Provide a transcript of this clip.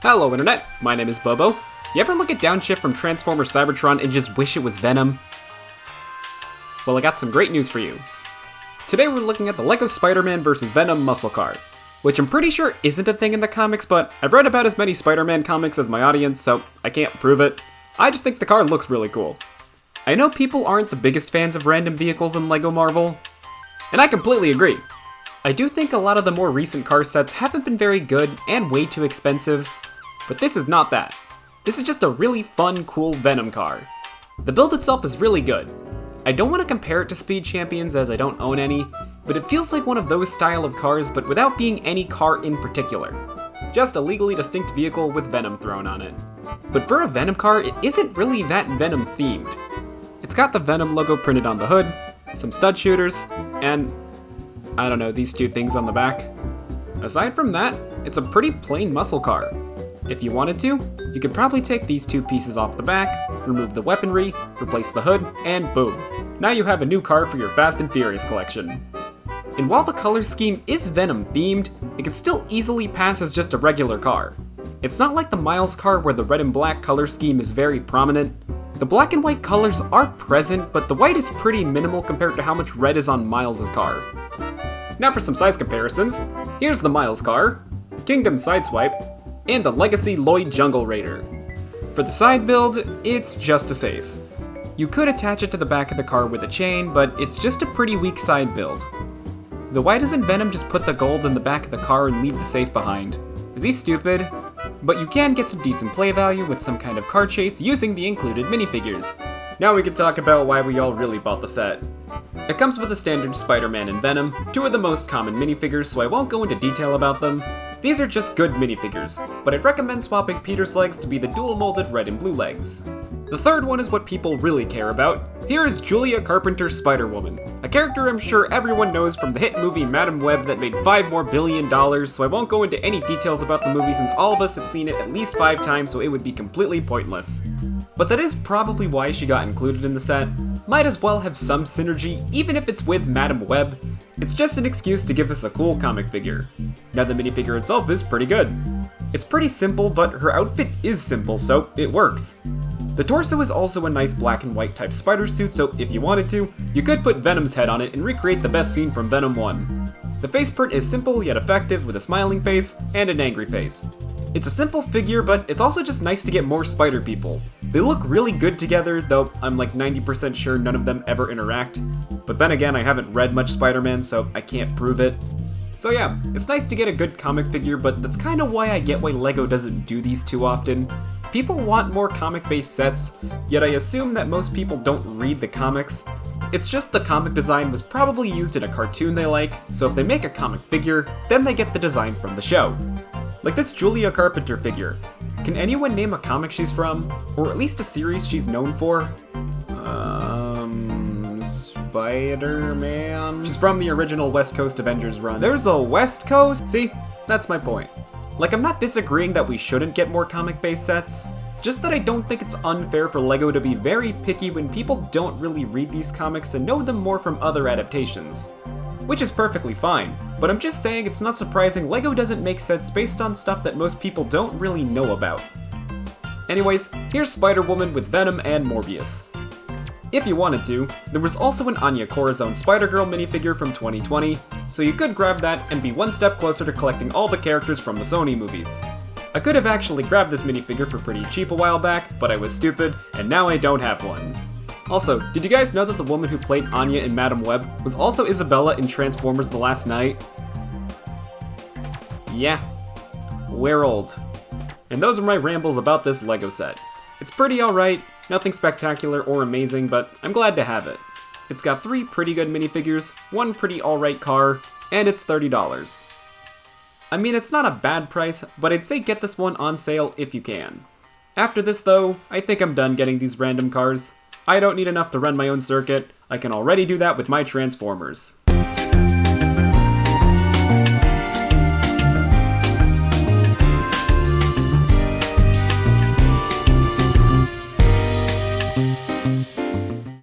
Hello Internet, my name is Bobo. You ever look at Downshift from Transformers Cybertron and just wish it was Venom? Well, I got some great news for you. Today we're looking at the LEGO Spider-Man vs. Venom muscle car, which I'm pretty sure isn't a thing in the comics, but I've read about as many Spider-Man comics as my audience, so I can't prove it. I just think the car looks really cool. I know people aren't the biggest fans of random vehicles in LEGO Marvel, and I completely agree. I do think a lot of the more recent car sets haven't been very good and way too expensive, but this is not that. This is just a really fun, cool Venom car. The build itself is really good. I don't want to compare it to Speed Champions as I don't own any, but it feels like one of those style of cars but without being any car in particular. Just a legally distinct vehicle with Venom thrown on it. But for a Venom car, it isn't really that Venom themed. It's got the Venom logo printed on the hood, some stud shooters, and I don't know, these two things on the back. Aside from that, it's a pretty plain muscle car. If you wanted to, you could probably take these two pieces off the back, remove the weaponry, replace the hood, and boom. Now you have a new car for your Fast and Furious collection. And while the color scheme is Venom themed, it can still easily pass as just a regular car. It's not like the Miles car where the red and black color scheme is very prominent. The black and white colors are present, but the white is pretty minimal compared to how much red is on Miles' car. Now for some size comparisons. Here's the Miles car, Kingdom Sideswipe, and the Legacy Lloyd Jungle Raider. For the side build, it's just a safe. You could attach it to the back of the car with a chain, but it's just a pretty weak side build. Though why doesn't Venom just put the gold in the back of the car and leave the safe behind? Is he stupid? But you can get some decent play value with some kind of car chase using the included minifigures. Now we can talk about why we all really bought the set. It comes with a standard Spider-Man and Venom, two of the most common minifigures, so I won't go into detail about them. These are just good minifigures, but I'd recommend swapping Peter's legs to be the dual molded red and blue legs. The third one is what people really care about. Here is Julia Carpenter's Spider-Woman, a character I'm sure everyone knows from the hit movie Madam Web that made $5 billion, so I won't go into any details about the movie since all of us have seen it at least 5 times, so it would be completely pointless. But that is probably why she got included in the set. Might as well have some synergy, even if it's with Madam Web. It's just an excuse to give us a cool comic figure. Now the minifigure itself is pretty good. It's pretty simple, but her outfit is simple, so it works. The torso is also a nice black and white type spider suit, so if you wanted to, you could put Venom's head on it and recreate the best scene from Venom 1. The face print is simple yet effective with a smiling face and an angry face. It's a simple figure, but it's also just nice to get more spider people. They look really good together, though I'm like 90% sure none of them ever interact. But then again, I haven't read much Spider-Man, so I can't prove it. So yeah, it's nice to get a good comic figure, but that's kind of why I get why LEGO doesn't do these too often. People want more comic-based sets, yet I assume that most people don't read the comics. It's just the comic design was probably used in a cartoon they like, so if they make a comic figure, then they get the design from the show. Like this Julia Carpenter figure. Can anyone name a comic she's from? Or at least a series she's known for? Spider-Man? She's from the original West Coast Avengers run. There's a West Coast? See? That's my point. Like, I'm not disagreeing that we shouldn't get more comic-based sets, just that I don't think it's unfair for LEGO to be very picky when people don't really read these comics and know them more from other adaptations. Which is perfectly fine, but I'm just saying it's not surprising LEGO doesn't make sets based on stuff that most people don't really know about. Anyways, here's Spider-Woman with Venom and Morbius. If you wanted to, there was also an Anya Corazon Spider-Girl minifigure from 2020, so you could grab that and be one step closer to collecting all the characters from the Sony movies. I could have actually grabbed this minifigure for pretty cheap a while back, but I was stupid, and now I don't have one. Also, did you guys know that the woman who played Anya in Madam Web was also Isabella in Transformers The Last Knight? Yeah, we're old. And those are my rambles about this LEGO set. It's pretty alright, nothing spectacular or amazing, but I'm glad to have it. It's got 3 pretty good minifigures, 1 pretty alright car, and it's $30. I mean, it's not a bad price, but I'd say get this one on sale if you can. After this though, I think I'm done getting these random cars. I don't need enough to run my own circuit, I can already do that with my Transformers.